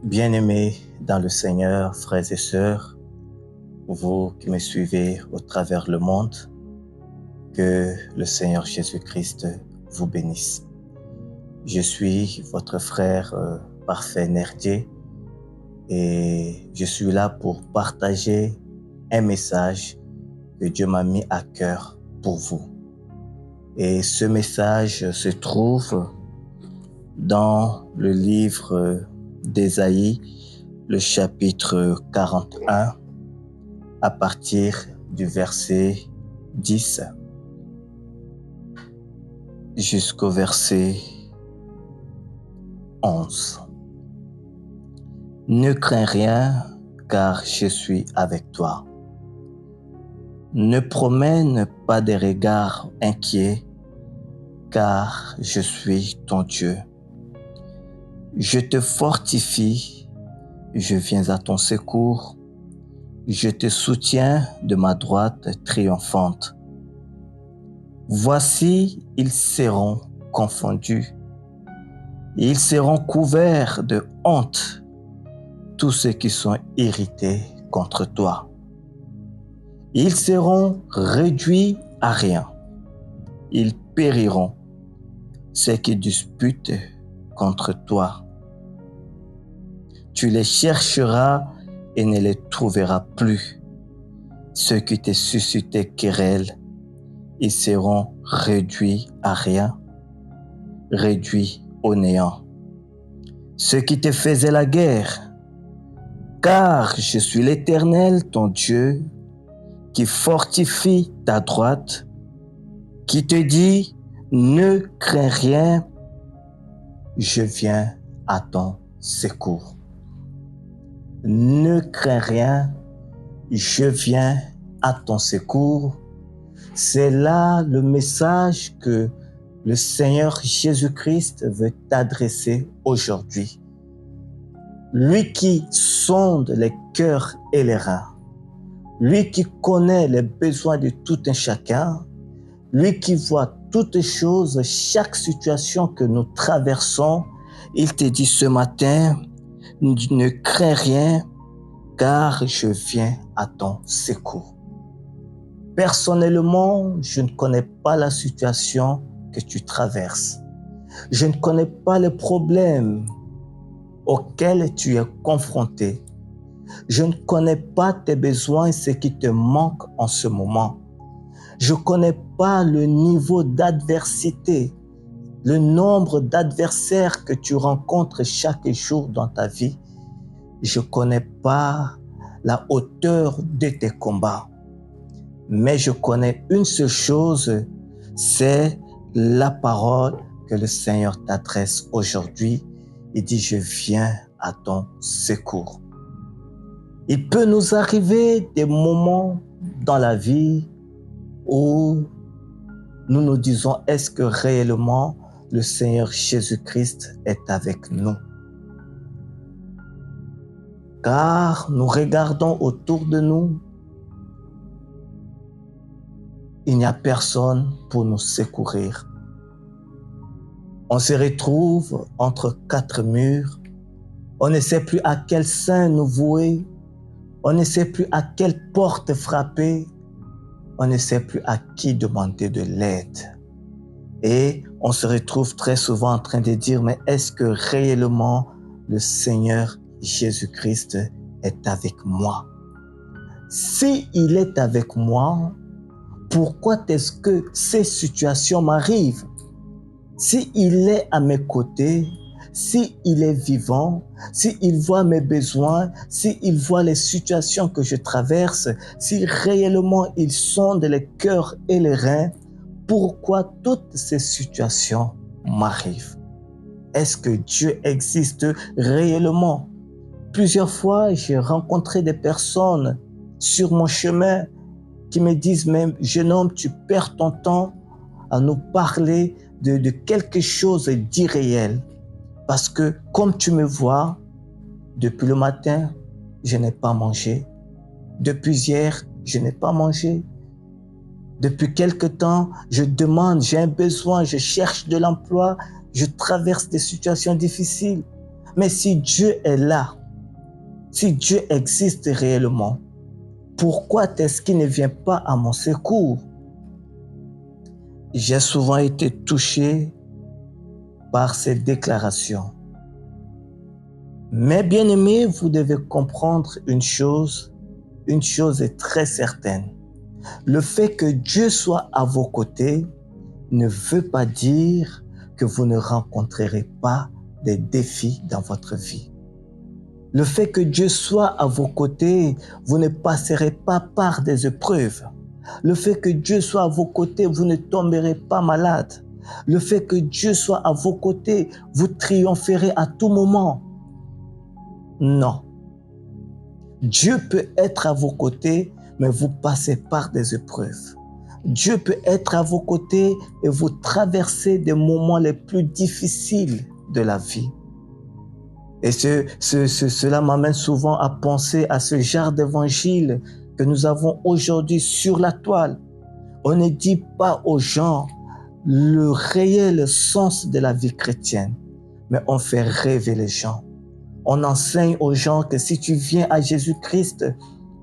Bien-aimés dans le Seigneur, frères et sœurs, vous qui me suivez au travers le monde, que le Seigneur Jésus-Christ vous bénisse. Je suis votre frère Parfait Nerdier et je suis là pour partager un message que Dieu m'a mis à cœur pour vous. Et ce message se trouve dans le livre d'Ésaïe, le chapitre 41, à partir du verset 10 jusqu'au verset 11. Ne crains rien, car je suis avec toi. Ne promène pas des regards inquiets, car je suis ton Dieu. Je te fortifie, je viens à ton secours, je te soutiens de ma droite triomphante. Voici, ils seront confondus, ils seront couverts de honte, tous ceux qui sont irrités contre toi. Ils seront réduits à rien, ils périront, ceux qui disputent contre toi. Tu les chercheras et ne les trouveras plus. Ceux qui te suscitaient querelle, ils seront réduits à rien, réduits au néant. Ceux qui te faisaient la guerre, car je suis l'Éternel, ton Dieu, qui fortifie ta droite, qui te dit, ne crains rien, je viens à ton secours. Ne crains rien, je viens à ton secours. C'est là le message que le Seigneur Jésus-Christ veut t'adresser aujourd'hui. Lui qui sonde les cœurs et les reins, lui qui connaît les besoins de tout un chacun, lui qui voit toutes choses, chaque situation que nous traversons, il te dit ce matin, ne crains rien, car je viens à ton secours. Personnellement, je ne connais pas la situation que tu traverses. Je ne connais pas les problèmes auxquels tu es confronté. Je ne connais pas tes besoins, ce qui te manque en ce moment. Je ne connais pas le niveau d'adversité, le nombre d'adversaires que tu rencontres chaque jour dans ta vie. Je ne connais pas la hauteur de tes combats. Mais je connais une seule chose, c'est la parole que le Seigneur t'adresse aujourd'hui. Il dit, je viens à ton secours. Il peut nous arriver des moments dans la vie où nous nous disons, est-ce que réellement le Seigneur Jésus-Christ est avec nous? Car nous regardons autour de nous, il n'y a personne pour nous secourir. On se retrouve entre quatre murs, on ne sait plus à quel sein nous vouer, on ne sait plus à quelle porte frapper, on ne sait plus à qui demander de l'aide. Et on se retrouve très souvent en train de dire, mais est-ce que réellement le Seigneur Jésus-Christ est avec moi? Si il est avec moi, pourquoi est-ce que ces situations m'arrivent? Si il est à mes côtés, si il est vivant, si il voit mes besoins, si il voit les situations que je traverse, si réellement il sonde les cœurs et les reins, pourquoi toutes ces situations m'arrivent? Est-ce que Dieu existe réellement? Plusieurs fois, j'ai rencontré des personnes sur mon chemin qui me disent même, jeune homme, tu perds ton temps à nous parler de quelque chose d'irréel. Parce que comme tu me vois, depuis le matin, je n'ai pas mangé. Depuis hier, je n'ai pas mangé. Depuis quelque temps, je demande, j'ai un besoin, je cherche de l'emploi, je traverse des situations difficiles. Mais si Dieu est là, si Dieu existe réellement, pourquoi est-ce qu'il ne vient pas à mon secours? J'ai souvent été touché par ces déclarations. Mais bien-aimés, vous devez comprendre une chose est très certaine. Le fait que Dieu soit à vos côtés ne veut pas dire que vous ne rencontrerez pas des défis dans votre vie. Le fait que Dieu soit à vos côtés, vous ne passerez pas par des épreuves. Le fait que Dieu soit à vos côtés, vous ne tomberez pas malade. Le fait que Dieu soit à vos côtés, vous triompherez à tout moment. Non. Dieu peut être à vos côtés, mais vous passez par des épreuves. Dieu peut être à vos côtés et vous traversez des moments les plus difficiles de la vie. Et cela m'amène souvent à penser à ce genre d'évangile que nous avons aujourd'hui sur la toile. On ne dit pas aux gens le réel sens de la vie chrétienne, mais on fait rêver les gens. On enseigne aux gens que si tu viens à Jésus-Christ,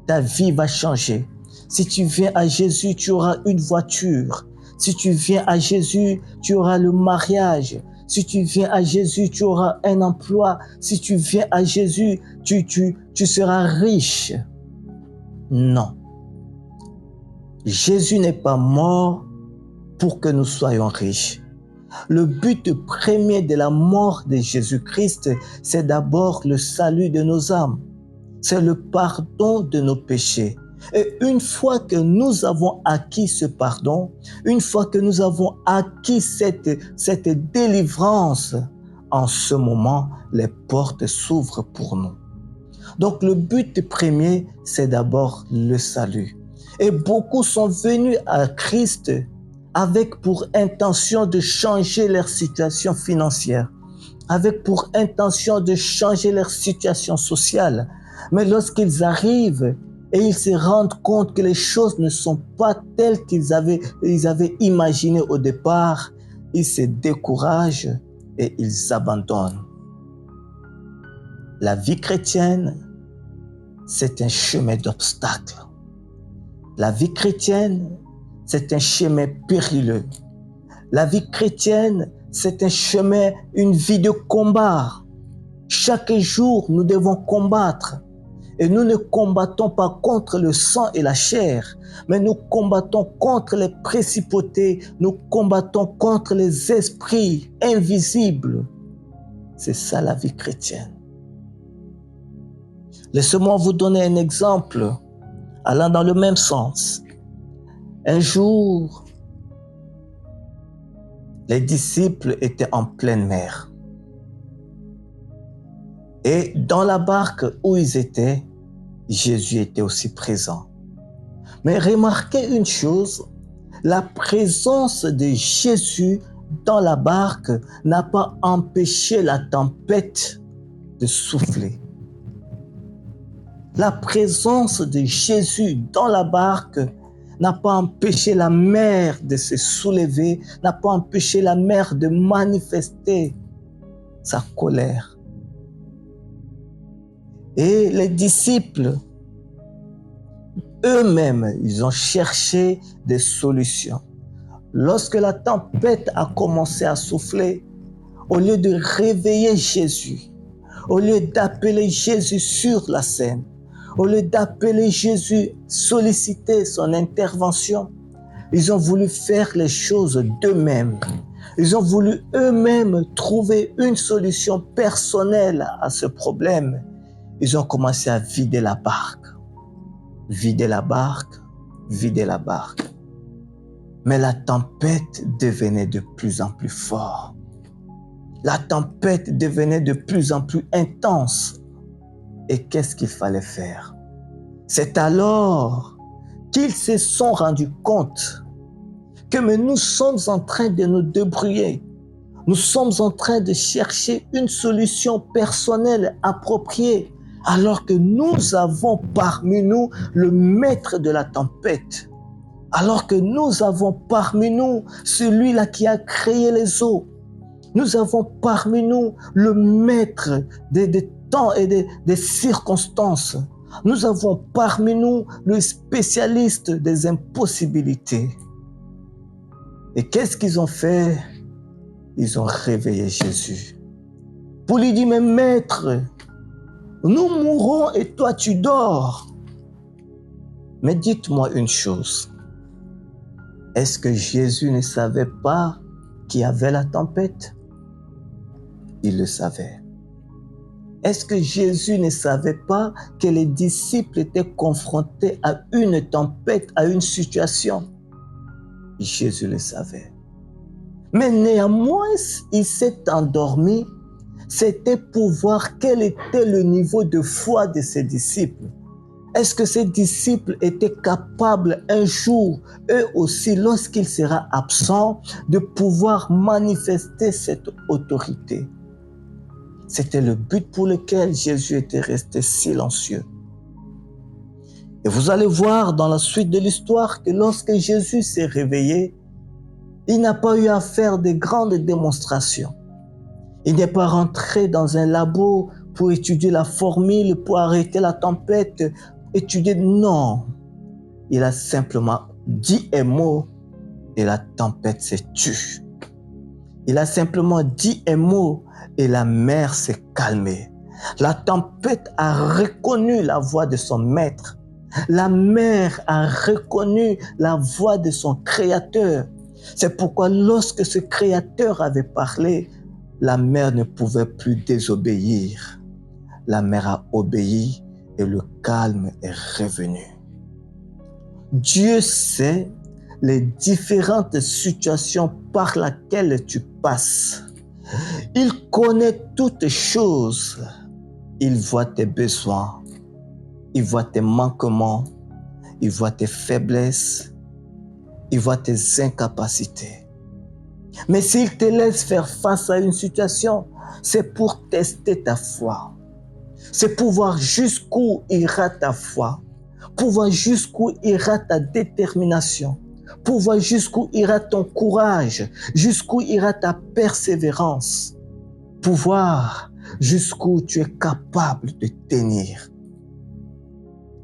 ta vie va changer. Si tu viens à Jésus, tu auras une voiture. Si tu viens à Jésus, tu auras le mariage. Si tu viens à Jésus, tu auras un emploi. Si tu viens à Jésus, tu seras riche. Non. Jésus n'est pas mort pour que nous soyons riches. Le but premier de la mort de Jésus-Christ, c'est d'abord le salut de nos âmes. C'est le pardon de nos péchés. Et une fois que nous avons acquis ce pardon, une fois que nous avons acquis cette délivrance, en ce moment, les portes s'ouvrent pour nous. Donc le but premier, c'est d'abord le salut. Et beaucoup sont venus à Christ avec pour intention de changer leur situation financière, avec pour intention de changer leur situation sociale. Mais lorsqu'ils arrivent et ils se rendent compte que les choses ne sont pas telles qu'ils avaient imaginé au départ, ils se découragent et ils abandonnent. La vie chrétienne, c'est un chemin d'obstacles. La vie chrétienne, c'est un chemin périlleux. La vie chrétienne, c'est un chemin, une vie de combat. Chaque jour, nous devons combattre. Et nous ne combattons pas contre le sang et la chair, mais nous combattons contre les principautés, nous combattons contre les esprits invisibles. C'est ça la vie chrétienne. Laissez-moi vous donner un exemple allant dans le même sens. Un jour, les disciples étaient en pleine mer. Et dans la barque où ils étaient, Jésus était aussi présent. Mais remarquez une chose, la présence de Jésus dans la barque n'a pas empêché la tempête de souffler. La présence de Jésus dans la barque n'a pas empêché la mer de se soulever, n'a pas empêché la mer de manifester sa colère. Et les disciples, eux-mêmes, ils ont cherché des solutions. Lorsque la tempête a commencé à souffler, au lieu de réveiller Jésus, au lieu d'appeler Jésus sur la scène, au lieu d'appeler Jésus, solliciter son intervention, ils ont voulu faire les choses d'eux-mêmes. Ils ont voulu eux-mêmes trouver une solution personnelle à ce problème. Ils ont commencé à vider la barque. Vider la barque, vider la barque. Mais la tempête devenait de plus en plus forte. La tempête devenait de plus en plus intense. Et qu'est-ce qu'il fallait faire? C'est alors qu'ils se sont rendus compte que nous sommes en train de nous débrouiller. Nous sommes en train de chercher une solution personnelle appropriée, alors que nous avons parmi nous le maître de la tempête. Alors que nous avons parmi nous celui-là qui a créé les eaux. Nous avons parmi nous le maître des temps et des circonstances. Nous avons parmi nous le spécialiste des impossibilités. Et qu'est-ce qu'ils ont fait? Ils ont réveillé Jésus pour lui dire, mais maître, nous mourrons et toi tu dors. Mais dites-moi une chose, est-ce que Jésus ne savait pas qu'il y avait la tempête? Il le savait. Est-ce que Jésus ne savait pas que les disciples étaient confrontés à une tempête, à une situation? Jésus le savait. Mais néanmoins, il s'est endormi. C'était pour voir quel était le niveau de foi de ses disciples. Est-ce que ces disciples étaient capables un jour, eux aussi, lorsqu'il sera absent, de pouvoir manifester cette autorité? C'était le but pour lequel Jésus était resté silencieux. Et vous allez voir dans la suite de l'histoire que lorsque Jésus s'est réveillé, il n'a pas eu à faire de grandes démonstrations. Il n'est pas rentré dans un labo pour étudier la formule, pour arrêter la tempête, étudier. Non, il a simplement dit un mot et la tempête s'est tue. Il a simplement dit un mot et la mer s'est calmée. La tempête a reconnu la voix de son maître. La mer a reconnu la voix de son créateur. C'est pourquoi lorsque ce créateur avait parlé, la mer ne pouvait plus désobéir. La mer a obéi et le calme est revenu. Dieu sait les différentes situations par lesquelles tu passes. Il connaît toutes choses. Il voit tes besoins. Il voit tes manquements. Il voit tes faiblesses. Il voit tes incapacités. Mais s'il te laisse faire face à une situation, c'est pour tester ta foi. C'est pour voir jusqu'où ira ta foi. Pour voir jusqu'où ira ta détermination. Pour voir jusqu'où ira ton courage. Jusqu'où ira ta persévérance. Pour voir jusqu'où tu es capable de tenir.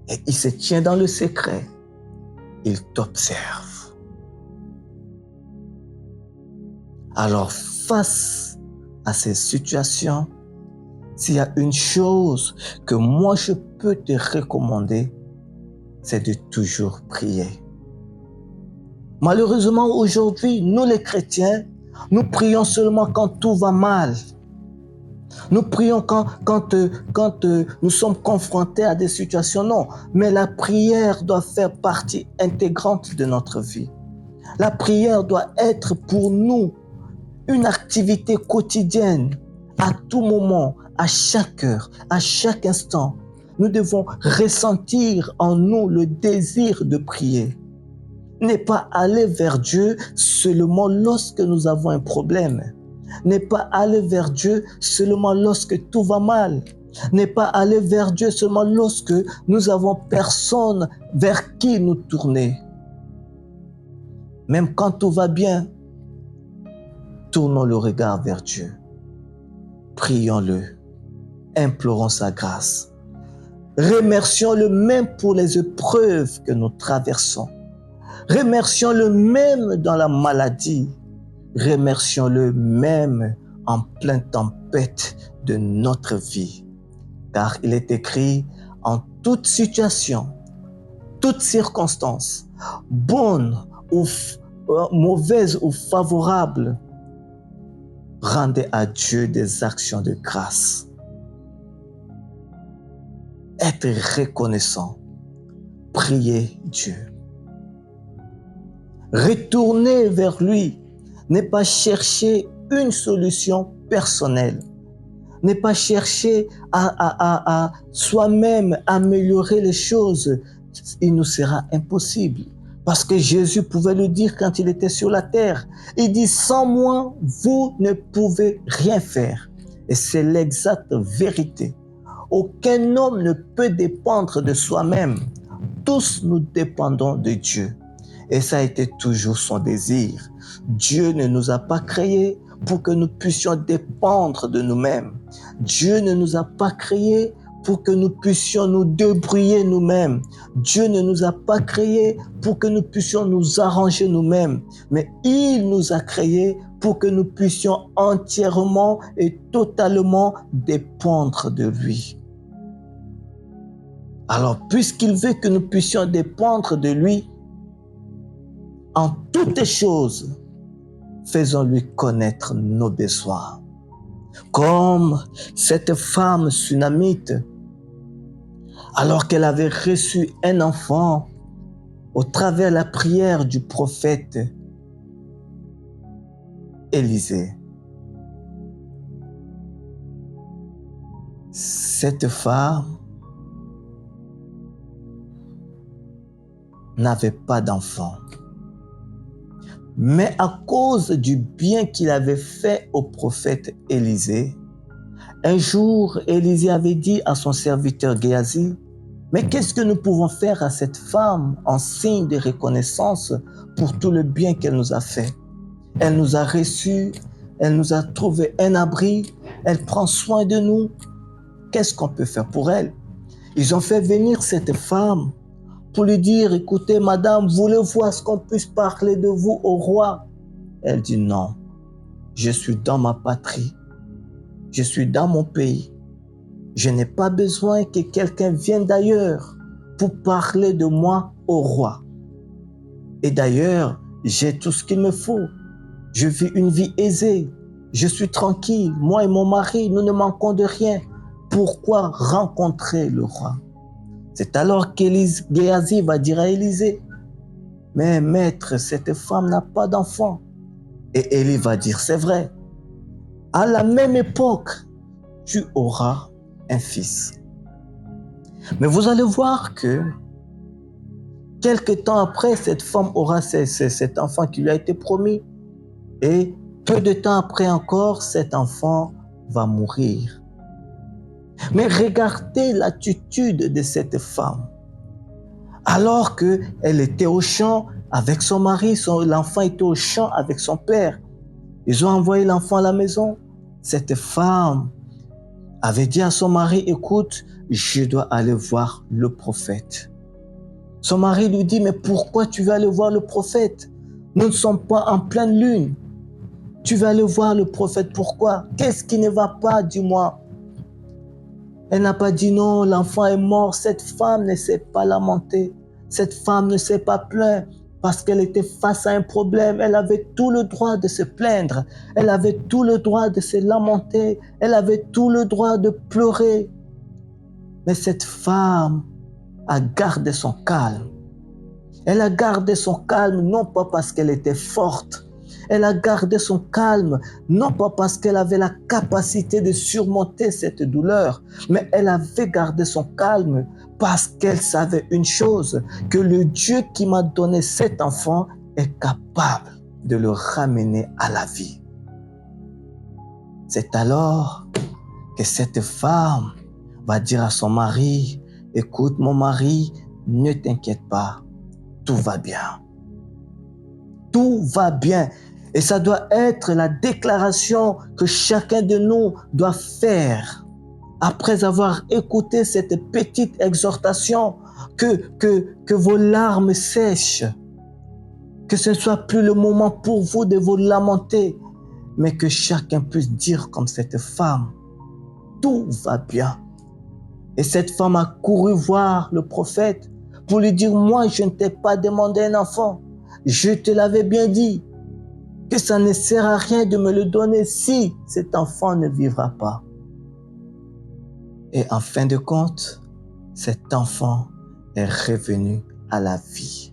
Et il se tient dans le secret. Il t'observe. Alors, face à ces situations, s'il y a une chose que moi je peux te recommander, c'est de toujours prier. Malheureusement, aujourd'hui, nous les chrétiens, nous prions seulement quand tout va mal. Nous prions quand nous sommes confrontés à des situations. Non, mais la prière doit faire partie intégrante de notre vie. La prière doit être pour nous une activité quotidienne, à tout moment, à chaque heure, à chaque instant. Nous devons ressentir en nous le désir de prier. Ne pas aller vers Dieu seulement lorsque nous avons un problème. Ne pas aller vers Dieu seulement lorsque tout va mal. Ne pas aller vers Dieu seulement lorsque nous avons personne vers qui nous tourner. Même quand tout va bien, tournons le regard vers Dieu. Prions-le. Implorons sa grâce. Remercions-le même pour les épreuves que nous traversons. Remercions-le même dans la maladie. Remercions-le même en pleine tempête de notre vie. Car il est écrit, en toute situation, toute circonstance, bonne ou mauvaise ou favorable, rendez à Dieu des actions de grâce. Être reconnaissant. Priez Dieu. Retourner vers lui. Ne pas chercher une solution personnelle. Ne pas chercher à soi-même améliorer les choses. Il nous sera impossible. Parce que Jésus pouvait le dire quand il était sur la terre. Il dit, sans moi, vous ne pouvez rien faire. Et c'est l'exacte vérité. Aucun homme ne peut dépendre de soi-même. Tous nous dépendons de Dieu. Et ça a été toujours son désir. Dieu ne nous a pas créés pour que nous puissions dépendre de nous-mêmes. Dieu ne nous a pas créés pour que nous puissions nous débrouiller nous-mêmes. Dieu ne nous a pas créés pour que nous puissions nous arranger nous-mêmes, mais il nous a créés pour que nous puissions entièrement et totalement dépendre de lui. Alors, puisqu'il veut que nous puissions dépendre de lui, en toutes choses, faisons-lui connaître nos besoins. Comme cette femme sunamite, alors qu'elle avait reçu un enfant au travers de la prière du prophète Élisée. Cette femme n'avait pas d'enfant. Mais à cause du bien qu'il avait fait au prophète Élisée, un jour, Élisée avait dit à son serviteur Géasi, « Mais qu'est-ce que nous pouvons faire à cette femme en signe de reconnaissance pour tout le bien qu'elle nous a fait? Elle nous a reçus, elle nous a trouvé un abri, elle prend soin de nous. Qu'est-ce qu'on peut faire pour elle? » Ils ont fait venir cette femme pour lui dire, « Écoutez, madame, voulez-vous à ce qu'on puisse parler de vous au roi? » Elle dit, « Non, je suis dans ma patrie, je suis dans mon pays. Je n'ai pas besoin que quelqu'un vienne d'ailleurs pour parler de moi au roi. Et d'ailleurs, j'ai tout ce qu'il me faut. Je vis une vie aisée, je suis tranquille, moi et mon mari, nous ne manquons de rien. Pourquoi rencontrer le roi? » C'est alors qu'Géasi va dire à Élisée, « Mais maître, cette femme n'a pas d'enfant. » Et Élie va dire, « C'est vrai, à la même époque, tu auras un fils. » Mais vous allez voir que quelque temps après, cette femme aura cet enfant qui lui a été promis. Et peu de temps après encore, cet enfant va mourir. Mais regardez l'attitude de cette femme. Alors qu'elle était au champ avec son mari, l'enfant était au champ avec son père. Ils ont envoyé l'enfant à la maison. Cette femme avait dit à son mari, « Écoute, je dois aller voir le prophète. » Son mari lui dit, « Mais pourquoi tu veux aller voir le prophète? Nous ne sommes pas en pleine lune. Tu vas aller voir le prophète, pourquoi? Qu'est-ce qui ne va pas, dis-moi? » Elle n'a pas dit non, l'enfant est mort. Cette femme ne s'est pas lamentée. Cette femme ne s'est pas plainte parce qu'elle était face à un problème. Elle avait tout le droit de se plaindre. Elle avait tout le droit de se lamenter. Elle avait tout le droit de pleurer. Mais cette femme a gardé son calme. Elle a gardé son calme non pas parce qu'elle était forte. Elle a gardé son calme, non pas parce qu'elle avait la capacité de surmonter cette douleur, mais elle avait gardé son calme parce qu'elle savait une chose, que le Dieu qui m'a donné cet enfant est capable de le ramener à la vie. C'est alors que cette femme va dire à son mari, « Écoute mon mari, ne t'inquiète pas, tout va bien. Tout va bien. » Et ça doit être la déclaration que chacun de nous doit faire après avoir écouté cette petite exhortation, que vos larmes sèchent, que ce ne soit plus le moment pour vous de vous lamenter, mais que chacun puisse dire comme cette femme, tout va bien. Et cette femme a couru voir le prophète pour lui dire, moi je ne t'ai pas demandé un enfant, je te l'avais bien dit, que ça ne sert à rien de me le donner si cet enfant ne vivra pas. Et en fin de compte, cet enfant est revenu à la vie.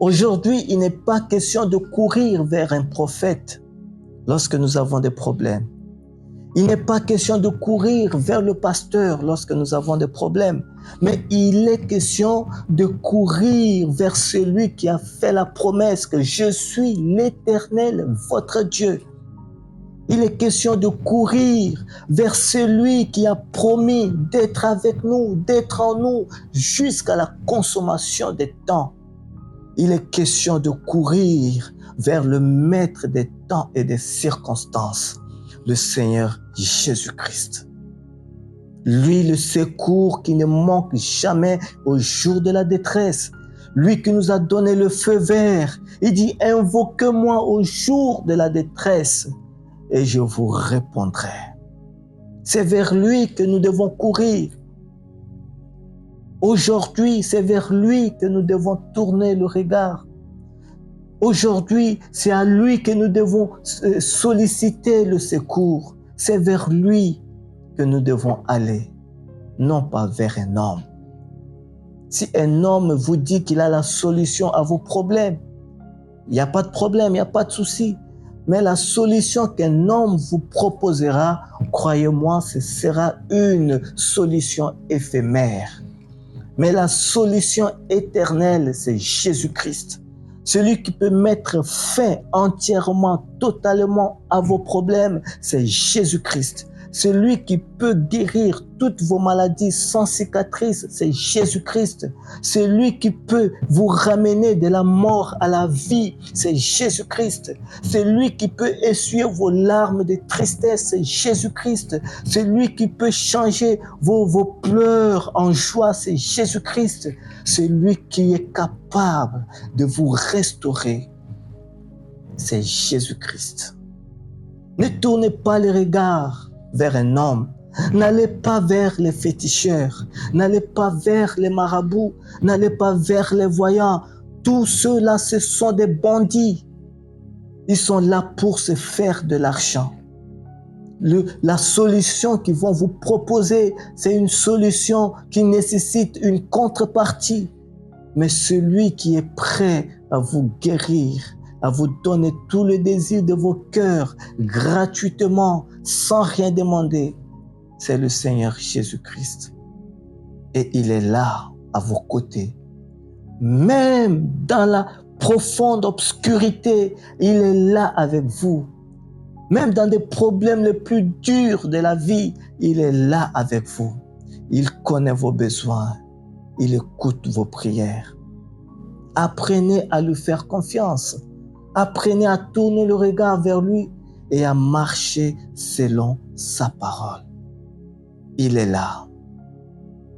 Aujourd'hui, il n'est pas question de courir vers un prophète lorsque nous avons des problèmes. Il n'est pas question de courir vers le pasteur lorsque nous avons des problèmes, mais il est question de courir vers celui qui a fait la promesse que je suis l'Éternel, votre Dieu. Il est question de courir vers celui qui a promis d'être avec nous, d'être en nous jusqu'à la consommation des temps. Il est question de courir vers le maître des temps et des circonstances, le Seigneur Jésus-Christ. Lui, le secours qui ne manque jamais au jour de la détresse. Lui qui nous a donné le feu vert. Il dit, invoquez-moi au jour de la détresse et je vous répondrai. C'est vers lui que nous devons courir. Aujourd'hui, c'est vers lui que nous devons tourner le regard. Aujourd'hui, c'est à lui que nous devons solliciter le secours. C'est vers lui que nous devons aller, non pas vers un homme. Si un homme vous dit qu'il a la solution à vos problèmes, il n'y a pas de problème, il n'y a pas de souci. Mais la solution qu'un homme vous proposera, croyez-moi, ce sera une solution éphémère. Mais la solution éternelle, c'est Jésus-Christ. Celui qui peut mettre fin entièrement, totalement à vos problèmes, c'est Jésus-Christ. Celui qui peut guérir toutes vos maladies sans cicatrice, c'est Jésus-Christ. Celui qui peut vous ramener de la mort à la vie, c'est Jésus-Christ. Celui qui peut essuyer vos larmes de tristesse, c'est Jésus-Christ. Celui qui peut changer vos pleurs en joie, c'est Jésus-Christ. Celui qui est capable de vous restaurer, c'est Jésus-Christ. Ne tournez pas les regards vers un homme. N'allez pas vers les féticheurs. N'allez pas vers les marabouts. N'allez pas vers les voyants. Tous ceux-là, ce sont des bandits. Ils sont là pour se faire de l'argent. La solution qu'ils vont vous proposer, c'est une solution qui nécessite une contrepartie. Mais celui qui est prêt à vous guérir, à vous donner tout le désir de vos cœurs gratuitement, sans rien demander, c'est le Seigneur Jésus-Christ. Et il est là, à vos côtés. Même dans la profonde obscurité, il est là avec vous. Même dans des problèmes les plus durs de la vie, il est là avec vous. Il connaît vos besoins. Il écoute vos prières. Apprenez à lui faire confiance. Apprenez à tourner le regard vers lui et à marcher selon sa parole. Il est là.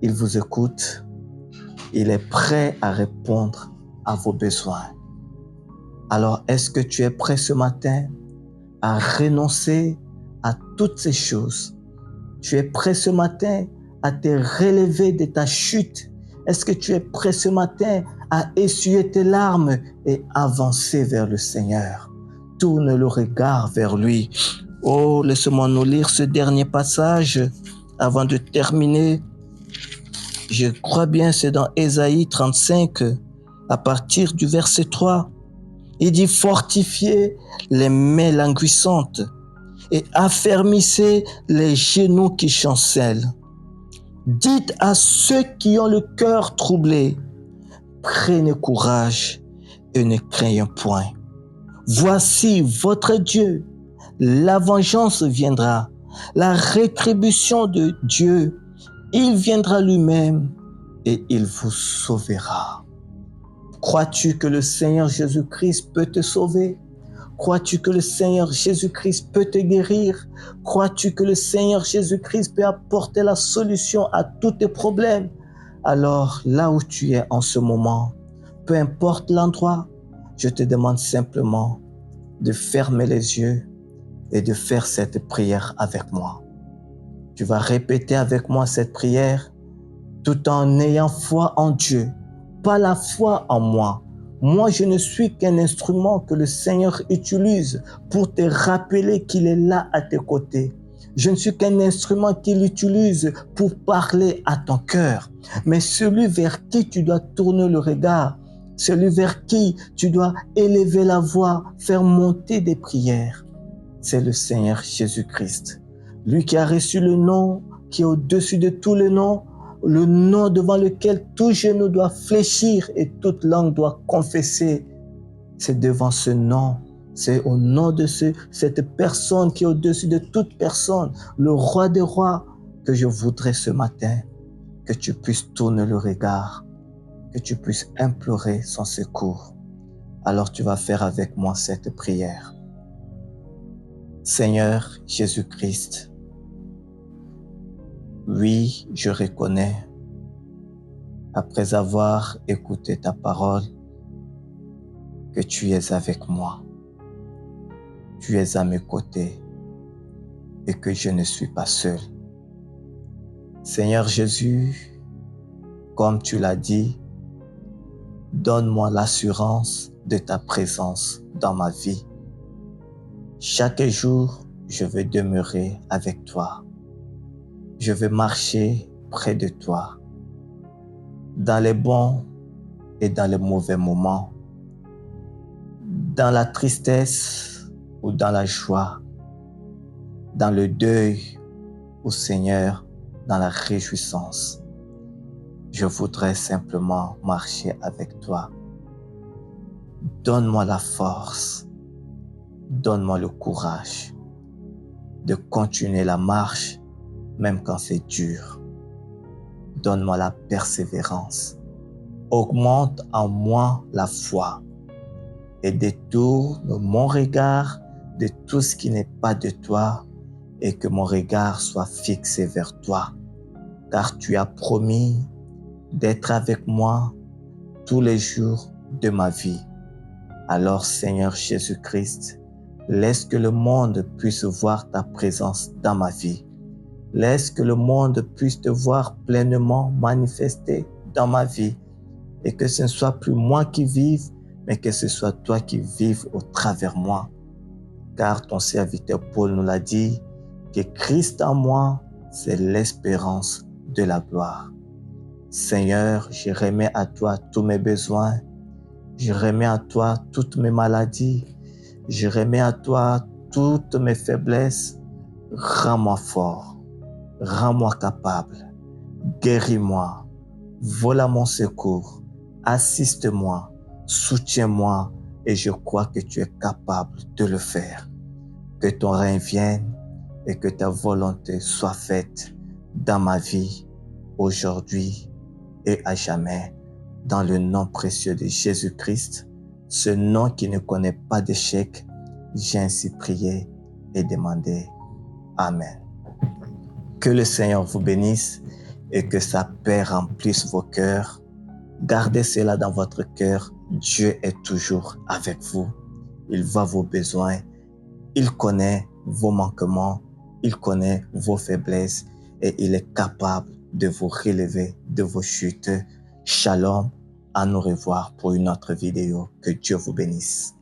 Il vous écoute. Il est prêt à répondre à vos besoins. Alors, est-ce que tu es prêt ce matin à renoncer à toutes ces choses? Tu es prêt ce matin à te relever de ta chute? Est-ce que tu es prêt ce matin à essuyer tes larmes et avancer vers le Seigneur? Tourne le regard vers lui. Oh, laisse-moi nous lire ce dernier passage avant de terminer. Je crois bien c'est dans Ésaïe 35, à partir du verset 3. Il dit « Fortifiez les mains languissantes et affermissez les genoux qui chancellent. Dites à ceux qui ont le cœur troublé, prenez courage et ne craignez point. Voici votre Dieu, la vengeance viendra, la rétribution de Dieu, il viendra lui-même et il vous sauvera. » Crois-tu que le Seigneur Jésus-Christ peut te sauver? Crois-tu que le Seigneur Jésus-Christ peut te guérir? Crois-tu que le Seigneur Jésus-Christ peut apporter la solution à tous tes problèmes? Alors, là où tu es en ce moment, peu importe l'endroit, je te demande simplement de fermer les yeux et de faire cette prière avec moi. Tu vas répéter avec moi cette prière tout en ayant foi en Dieu, pas la foi en moi. Moi, je ne suis qu'un instrument que le Seigneur utilise pour te rappeler qu'il est là à tes côtés. Je ne suis qu'un instrument qu'il utilise pour parler à ton cœur. Mais celui vers qui tu dois tourner le regard, celui vers qui tu dois élever la voix, faire monter des prières, c'est le Seigneur Jésus-Christ. Lui qui a reçu le nom qui est au-dessus de tous les noms, le nom devant lequel tout genou doit fléchir et toute langue doit confesser. C'est devant ce nom, c'est au nom de cette personne qui est au-dessus de toute personne, le roi des rois, que je voudrais ce matin que tu puisses tourner le regard, que tu puisses implorer son secours. Alors tu vas faire avec moi cette prière. Seigneur Jésus-Christ, oui, je reconnais, après avoir écouté ta parole, que tu es avec moi. Tu es à mes côtés et que je ne suis pas seul. Seigneur Jésus, comme tu l'as dit, donne-moi l'assurance de ta présence dans ma vie. Chaque jour, je veux demeurer avec toi. Je veux marcher près de toi, dans les bons et dans les mauvais moments, dans la tristesse ou dans la joie, dans le deuil ou Seigneur, dans la réjouissance. Je voudrais simplement marcher avec toi. Donne-moi la force, donne-moi le courage de continuer la marche même quand c'est dur. Donne-moi la persévérance. Augmente en moi la foi et détourne mon regard de tout ce qui n'est pas de toi et que mon regard soit fixé vers toi. Car tu as promis d'être avec moi tous les jours de ma vie. Alors Seigneur Jésus-Christ, laisse que le monde puisse voir ta présence dans ma vie. Laisse que le monde puisse te voir pleinement manifester dans ma vie et que ce ne soit plus moi qui vive, mais que ce soit toi qui vives au travers moi. Car ton serviteur Paul nous l'a dit, que Christ en moi, c'est l'espérance de la gloire. Seigneur, je remets à toi tous mes besoins, je remets à toi toutes mes maladies, je remets à toi toutes mes faiblesses. Rends-moi fort, rends-moi capable, guéris-moi, voilà mon secours, assiste-moi, soutiens-moi et je crois que tu es capable de le faire. Que ton règne vienne et que ta volonté soit faite dans ma vie, aujourd'hui et à jamais, dans le nom précieux de Jésus-Christ, ce nom qui ne connaît pas d'échec, j'ai ainsi prié et demandé. Amen. Que le Seigneur vous bénisse et que sa paix remplisse vos cœurs. Gardez cela dans votre cœur. Dieu est toujours avec vous. Il voit vos besoins. Il connaît vos manquements. Il connaît vos faiblesses et il est capable de vous relever de vos chutes. Shalom. À nous revoir pour une autre vidéo. Que Dieu vous bénisse.